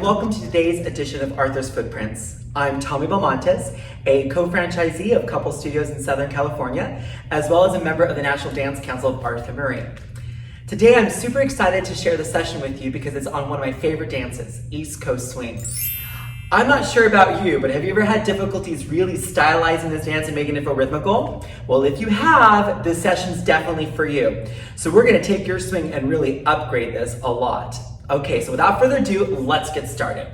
and welcome to today's edition of Arthur's Footprints. I'm Tommy Belmontez, a co-franchisee of Couple Studios in Southern California, as well as a member of the National Dance Council of Arthur Murray. Today I'm super excited to share the session with you because it's on one of my favorite dances, East Coast Swing. I'm not sure about you, but have you ever had difficulties really stylizing this dance and making it feel rhythmical? Well, if you have, this session's definitely for you. So we're gonna take your swing and really upgrade this a lot. Okay, so without further ado, let's get started.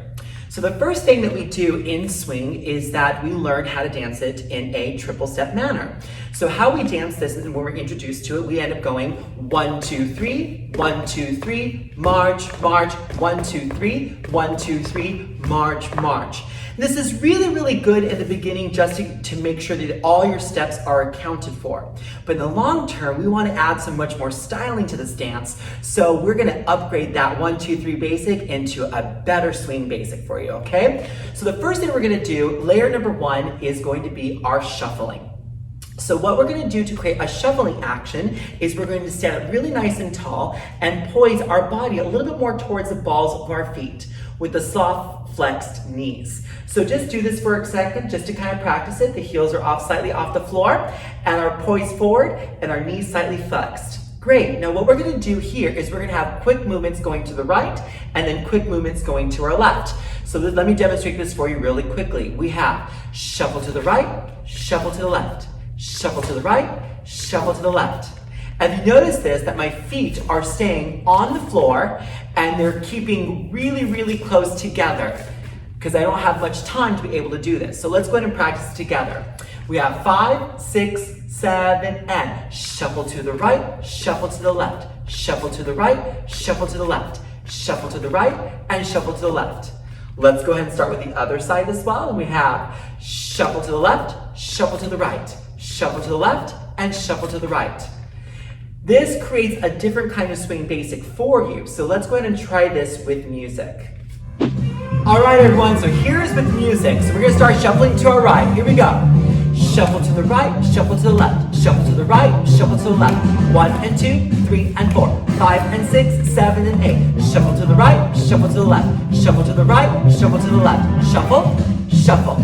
So the first thing that we do in swing is that we learn how to dance it in a triple step manner. So how we dance this, and when we're introduced to it, we end up going 1, 2, 3, 1, 2, 3, march, march, 1, 2, 3, 1, 2, 3, march, march. This is really, really good at the beginning just to make sure that all your steps are accounted for. But in the long term, we want to add some much more styling to this dance. So we're going to upgrade that 1, 2, 3 basic into a better swing basic for you, okay? So the first thing we're going to do, layer number 1, is going to be our shuffling. So what we're going to do to create a shuffling action is we're going to stand up really nice and tall and poise our body a little bit more towards the balls of our feet with the soft flexed knees. So just do this for a second just to kind of practice it. The heels are slightly off the floor and our poise forward and our knees slightly flexed. Great. Now what we're going to do here is we're going to have quick movements going to the right and then quick movements going to our left. So let me demonstrate this for you really quickly. We have shuffle to the right, shuffle to the left, shuffle to the right, shuffle to the left. And you notice this, that my feet are staying on the floor and they're keeping really, really close together because I don't have much time to be able to do this. So let's go ahead and practice together. We have 5, 6, 7, and shuffle to the right, shuffle to the left, shuffle to the right, shuffle to the left, shuffle to the right, and shuffle to the left. Let's go ahead and start with the other side as well. And we have shuffle to the left, shuffle to the right, shuffle to the left, and shuffle to the right. This creates a different kind of swing basic for you. So let's go ahead and try this with music. All right, everyone, so here's with music. So we're gonna start shuffling to our right. Here we go. Shuffle to the right, shuffle to the left, shuffle to the right, shuffle to the left. 1 and 2, 3 and 4, 5 and 6, 7 and 8. Shuffle to the right, shuffle to the left, shuffle to the right, shuffle to the left. Shuffle, shuffle,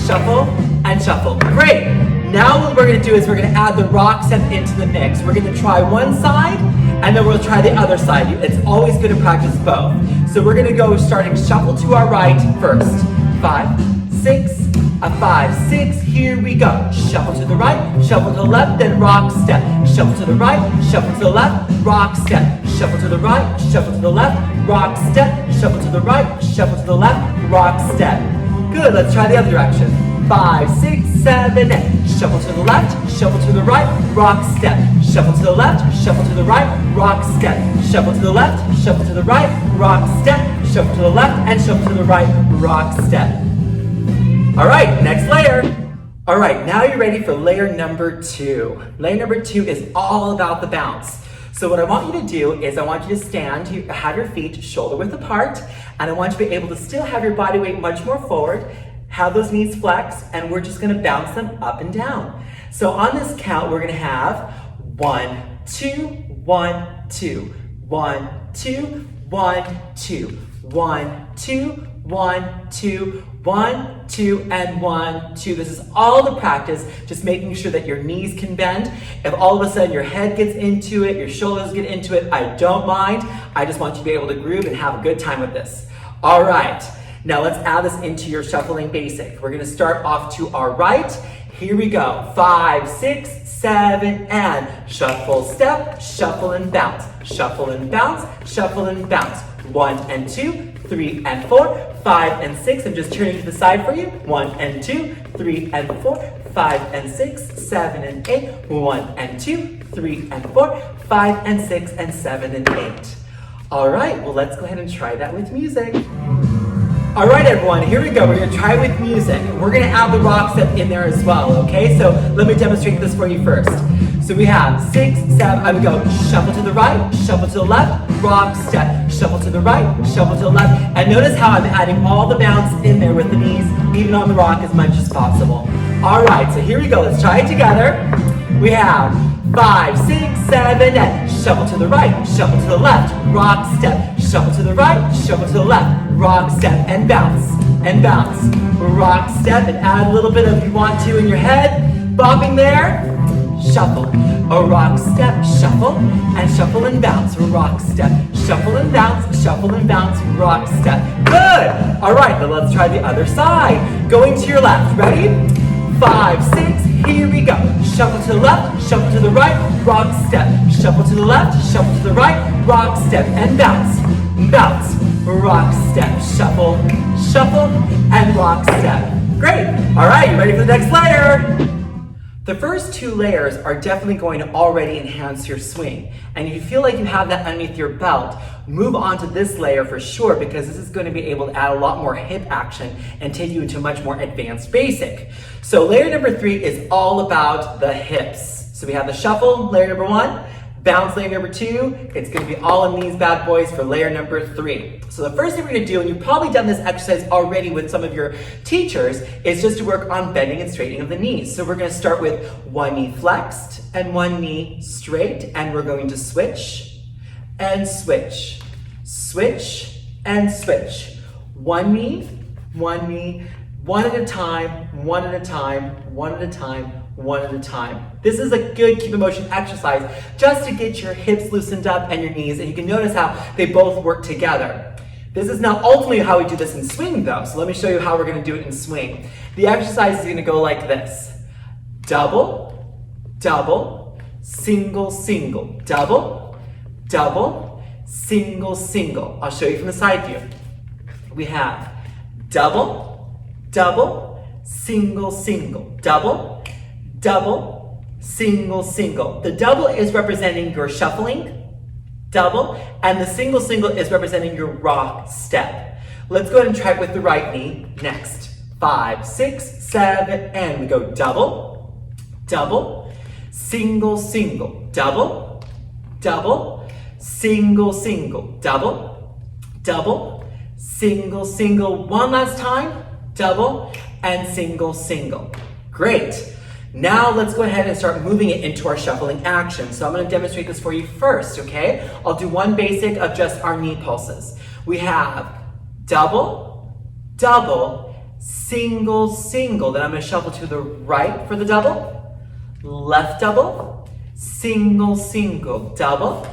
shuffle, and shuffle. Great. Now what we're going to do is we're going to add the rock step into the mix. We're going to try one side and then we'll try the other side. It's always good to practice both. So we're going to go starting shuffle to our right first. 5, 6, a 5, 6, here we go. Shuffle to the right, shuffle to the left, then rock step. Shuffle to the right, shuffle to the left, rock step. Shuffle to the right, shuffle to the left, rock step. Shuffle to the right, shuffle to the left, rock step. Good, let's try the other direction. 5, 6, 7, 8. Shuffle to the left, shuffle to the right, rock step. Shuffle to the left, shuffle to the right, rock step. Shuffle to the left, shuffle to the right, rock step. Shuffle to the left, and shuffle to the right, rock step. All right, next layer. All right, now you're ready for layer number 2. Layer number 2 is all about the bounce. So what I want you to do is I want you to stand, have your feet shoulder width apart, and I want you to be able to still have your body weight much more forward, have those knees flex, and we're just gonna bounce them up and down. So on this count, we're gonna have 1, 2, 1, 2, 1, 2, 1, 2, 1, 2, 1, 2, 1, 2, and 1, 2. This is all the practice, just making sure that your knees can bend. If all of a sudden your head gets into it, your shoulders get into it, I don't mind. I just want you to be able to groove and have a good time with this. All right, now let's add this into your shuffling basic. We're gonna start off to our right. Here we go. 5, 6, 7, and shuffle, step, shuffle and bounce, shuffle and bounce, shuffle and bounce. 1 and 2, 3 and 4, 5 and 6. I'm just turning to the side for you. 1 and 2, 3 and 4, 5 and 6, 7 and 8. 1 and 2, 3 and 4, 5 and 6 and 7 and 8. All right, well, let's go ahead and try that with music. All right, everyone, here we go. We're gonna try with music. We're gonna add the rock step in there as well, okay? So let me demonstrate this for you first. So we have 6, 7, I would go shuffle to the right, shuffle to the left, rock step, shuffle to the right, shuffle to the left. And notice how I'm adding all the bounce in there with the knees, even on the rock as much as possible. All right, so here we go. Let's try it together. We have 5, 6, 7, 8. Shuffle to the right, shuffle to the left, rock step. Shuffle to the right, shuffle to the left, rock, step, and bounce, rock, step, and add a little bit of you want to in your head, bopping there, shuffle, a rock, step, shuffle and bounce, rock, step, shuffle and bounce, rock, step. Good. All right, then let's try the other side. Going to your left. Ready? 5, 6, here we go. Shuffle to the left, shuffle to the right, rock, step, shuffle to the left, shuffle to the right, rock, step, and bounce, rock, step, shuffle, and rock, step. Great. All right, you ready for the next layer? The first 2 layers are definitely going to already enhance your swing. And if you feel like you have that underneath your belt, move on to this layer for sure, because this is going to be able to add a lot more hip action and take you into a much more advanced basic. So layer number 3 is all about the hips. So we have the shuffle, layer number 1, bounce, layer number 2. It's going to be all in these bad boys for layer number 3. So the first thing we're going to do, and you've probably done this exercise already with some of your teachers, is just to work on bending and straightening of the knees. So we're going to start with one knee flexed and one knee straight, and we're going to switch and switch, switch and switch. One knee, one at a time, one at a time, one at a time, one at a time. This is a good keep in motion exercise just to get your hips loosened up and your knees, and you can notice how they both work together. This is not ultimately how we do this in swing though, so let me show you how we're going to do it in swing. The exercise is going to go like this. Double, double, single, single, double, double, single, single. I'll show you from the side view. We have double, double, single, single, double, double, single, single. The double is representing your shuffling, double, and the single, single is representing your rock step. Let's go ahead and try it with the right knee next. 5, 6, 7, and we go double, double, single, single, double, double, single, single, double, double, single, single. One last time, double, and single, single. Great. Now let's go ahead and start moving it into our shuffling action. So I'm going to demonstrate this for you first, okay? I'll do one basic of just our knee pulses. We have double, double, single, single. Then I'm going to shuffle to the right for the double, left double, single, single, double,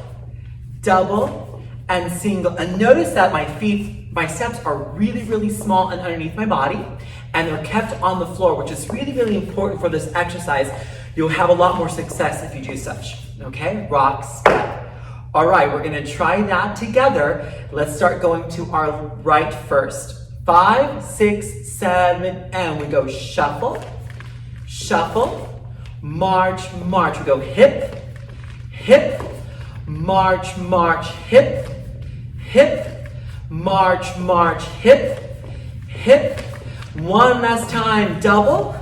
double, and single. And notice that my steps are really, really small and underneath my body, and they're kept on the floor, which is really, really important for this exercise. You'll have a lot more success if you do such, okay? Rock, step. All right, we're gonna try that together. Let's start going to our right first. 5, 6, 7, and we go shuffle, shuffle, march, march. We go hip, hip, march, march, hip, hip, march, march, hip, hip. One last time, double,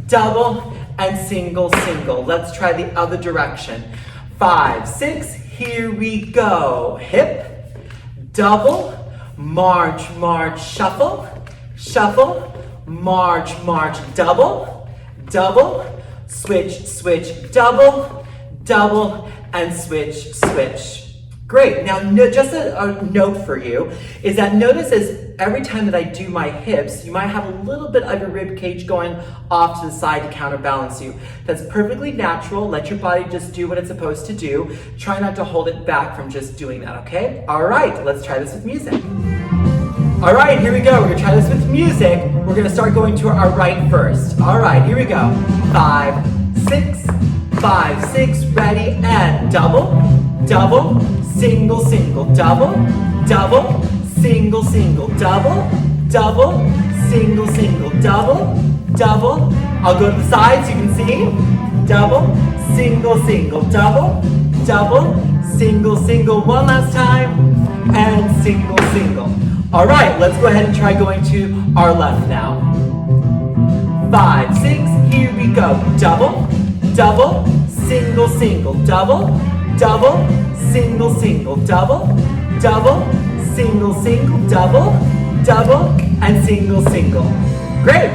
double, and single, single. Let's try the other direction. 5, 6, here we go. Hip, double, march, march, shuffle, shuffle, march, march, double, double, switch, switch, double, double, and switch, switch. Great. Now, just a note for you is that notice as every time that I do my hips, you might have a little bit of your rib cage going off to the side to counterbalance you. That's perfectly natural. Let your body just do what it's supposed to do. Try not to hold it back from just doing that, okay? All right, let's try this with music. All right, here we go. We're gonna try this with music. We're gonna start going to our right first. All right, here we go. 5, 6, 5, 6, ready, and double, double, single, single, double, double, single, single, double, double, single, single, double, double. I'll go to the side so you can see. Double, single, single, double, double, single, single. One last time, and single, single. All right, let's go ahead and try going to our left now. 5, 6, here we go. Double, double, single, single, double, double, single, single, double, double, single, single, double, double, and single, single. Great.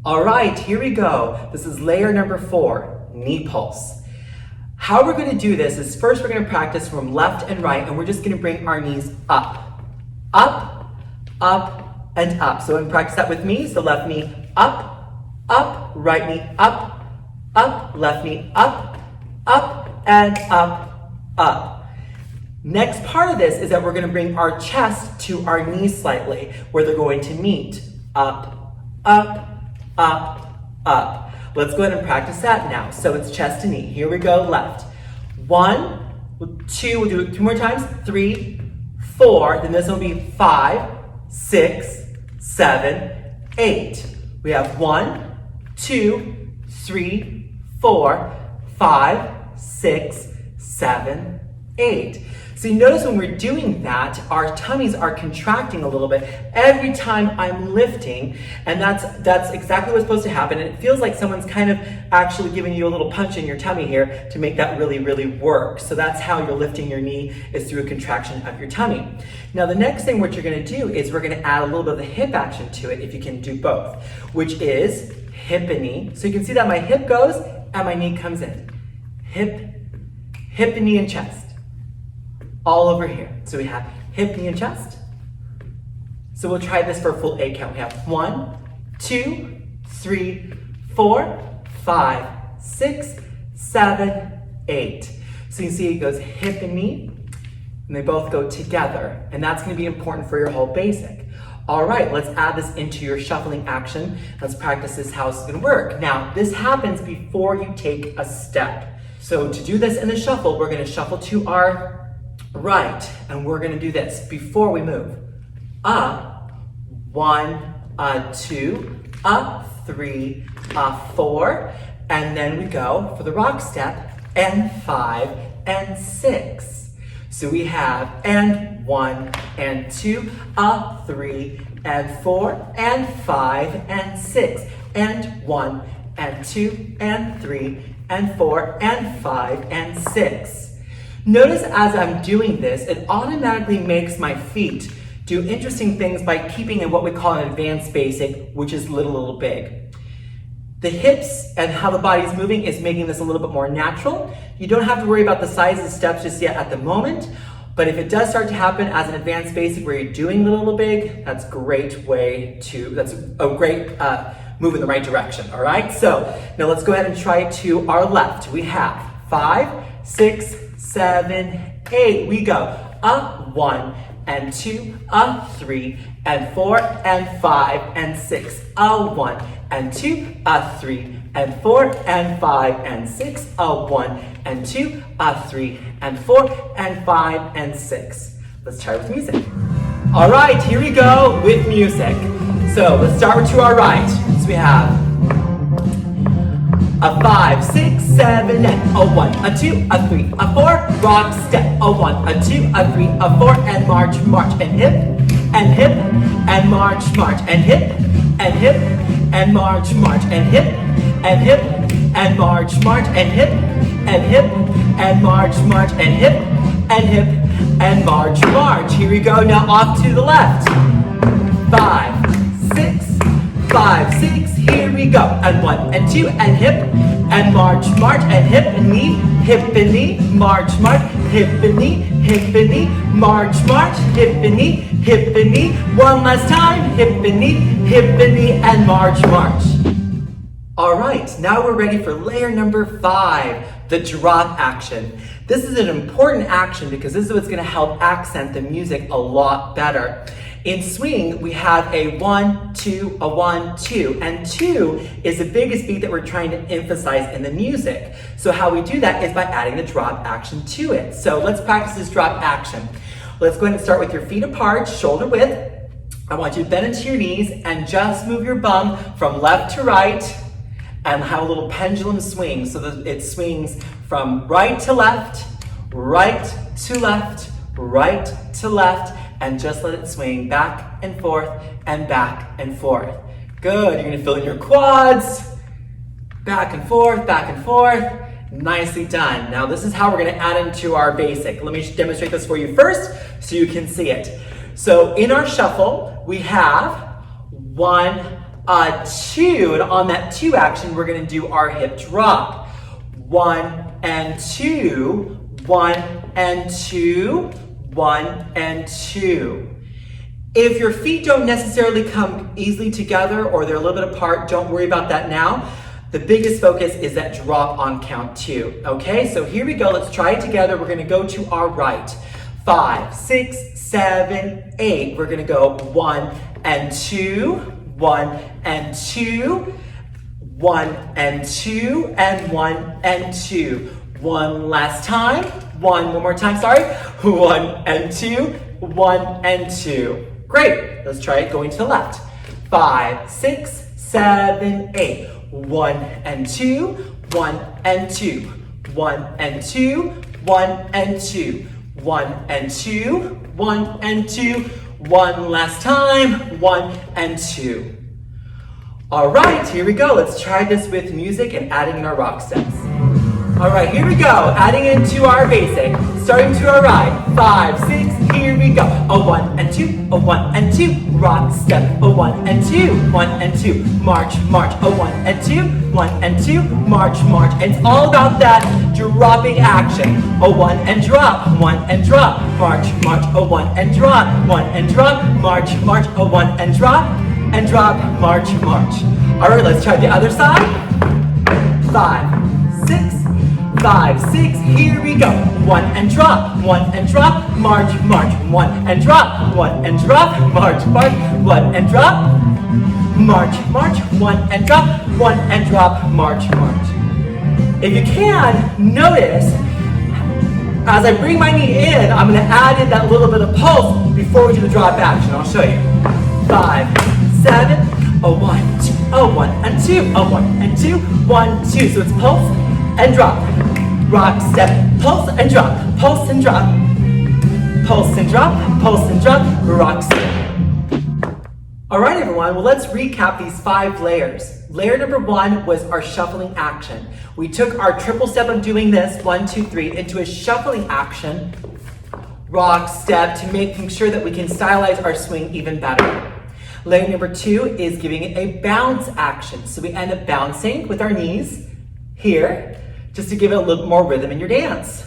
All right, here we go. This is layer number 4, knee pulse. How we're going to do this is first we're going to practice from left and right, and we're just going to bring our knees up, up, up, and up. So practice that with me. So left knee up, up, right knee up, up, left knee up, and up, up. Next part of this is that we're going to bring our chest to our knees slightly, where they're going to meet. Up, up, up, up. Let's go ahead and practice that now. So it's chest to knee. Here we go, left. 1, 2, we'll do it 2 more times. 3, 4, then this will be 5, 6, 7, 8. We have 1, 2, 3, 4, 5, 6, 7, 8. So you notice when we're doing that, our tummies are contracting a little bit every time I'm lifting, and that's exactly what's supposed to happen. And it feels like someone's kind of actually giving you a little punch in your tummy here to make that really, really work. So that's how you're lifting your knee, is through a contraction of your tummy. Now the next thing what you're gonna do is we're gonna add a little bit of the hip action to it, if you can do both, which is hip and knee. So you can see that my hip goes and my knee comes in. Hip, hip and knee and chest. All over here. So we have hip, knee, and chest. So we'll try this for a full 8 count. We have 1, 2, 3, 4, 5, 6, 7, 8. So you see it goes hip and knee, and they both go together. And that's going to be important for your whole basic. All right, let's add this into your shuffling action. Let's practice this how it's going to work. Now, this happens before you take a step. So to do this in the shuffle, we're going to shuffle to our right, and we're going to do this before we move. Up, 1, 2, up, 3, 4, and then we go for the rock step, and 5, and 6. So we have, and 1, and 2, up, 3, and 4, and 5, and 6, and 1, and 2, and 3, and 4, and 5, and 6. Notice as I'm doing this, it automatically makes my feet do interesting things by keeping in what we call an advanced basic, which is little, big. The hips and how the body's moving is making this a little bit more natural. You don't have to worry about the size of the steps just yet at the moment, but if it does start to happen as an advanced basic where you're doing little, big, that's a great move in the right direction, all right? So now let's go ahead and try it to our left. We have 5, 6, 7, 8. We go up 1 and 2, up 3 and 4 and 5 and 6. Up 1 and 2, up 3 and 4 and 5 and 6. Up 1 and 2, up 3 and 4 and 5 and 6. Let's try with music. All right, here we go with music. So let's start to our right. So we have a 5, 6, 7, and a 1, a 2, a 3, a 4, rock step, a 1, a 2, a 3, a 4, and march, and hip, and march, and hip, and march, and hip, and march, and hip, and march, and hip, and march. Here we go, now off to the left. 5, 6, 5, 6, here we go. And 1 and 2 and hip and march, and hip and knee, march, hip and knee, march, hip and knee, one last time, hip and knee, and march. All right, now we're ready for layer number 5, the drop action. This is an important action because this is what's gonna help accent the music a lot better. In swing, we have a 1, 2, a 1, 2, and 2 is the biggest beat that we're trying to emphasize in the music. So how we do that is by adding the drop action to it. So let's practice this drop action. Let's go ahead and start with your feet apart, shoulder width. I want you to bend into your knees and just move your bum from left to right and have a little pendulum swing so that it swings from right to left, right to left, right to left, and just let it swing back and forth and back and forth. Good, you're gonna feel in your quads, back and forth, nicely done. Now this is how we're gonna add into our basic. Let me demonstrate this for you first so you can see it. So in our shuffle, we have 1, 2, and on that 2 action, we're gonna do our hip drop. 1 and 2, 1 and 2, 1 and 2. If your feet don't necessarily come easily together or they're a little bit apart, don't worry about that now. The biggest focus is that drop on count 2. Okay, so here we go. Let's try it together. We're going to go to our right. 5, 6, 7, 8. We're going to go 1 and 2, 1 and 2, 1 and 2, and 1 and 2. One last time. One more time, sorry. 1 and 2, 1 and 2. Great. Let's try it going to the left. 5, 6, 7, 8. 1 and 2, 1 and 2, 1 and 2, 1 and 2, 1 and 2, 1 and 2, one last time, 1 and 2. All right, here we go. Let's try this with music and adding in our rock steps. All right, here we go. Adding into our basic. Starting to our right. 5, 6, here we go. A 1 and 2, a 1 and 2. Rock step. A 1 and 2, 1 and 2. March, march. A 1 and 2, 1 and 2. March, march. And it's all about that dropping action. A 1 and drop, 1 and drop. March, march. A 1 and drop, 1 and drop. March, march. A 1 and drop, march, march. All right, let's try the other side. 5, 6, 5, 6, here we go. 1 and drop, 1 and drop, march, march. 1 and drop, 1 and drop, march, march. 1 and drop, march, march. 1 and drop, 1 and drop, march, march. If you can, notice, as I bring my knee in, I'm going to add in that little bit of pulse before we do the drop action. I'll show you. 5, 7, a 1, 2, a 1 and 2, a 1 and 2, 1, 2. So it's pulse and drop. Rock step, pulse and drop, pulse and drop, pulse and drop, pulse and drop, rock step. All right, everyone, well, let's recap these 5 layers. Layer number 1 was our shuffling action. We took our triple step of doing this, 1, 2, 3, into a shuffling action, rock step, to making sure that we can stylize our swing even better. Layer number 2 is giving it a bounce action. So we end up bouncing with our knees here, just to give it a little more rhythm in your dance.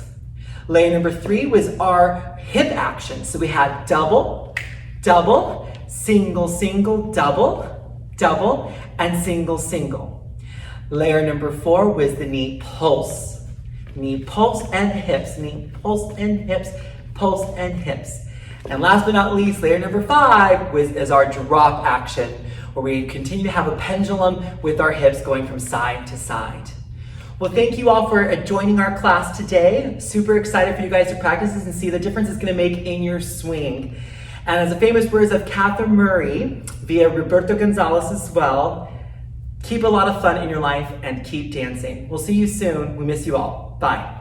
Layer number 3 was our hip action. So we had double, double, single, single, double, double, and single, single. Layer number 4 was the knee pulse. Knee pulse and hips, knee pulse and hips, pulse and hips. And last but not least, layer number 5 is our drop action, where we continue to have a pendulum with our hips going from side to side. Well, thank you all for joining our class today. Super excited for you guys to practice this and see the difference it's going to make in your swing. And as the famous words of Catherine Murray via Roberto Gonzalez as well, keep a lot of fun in your life and keep dancing. We'll see you soon. We miss you all. Bye.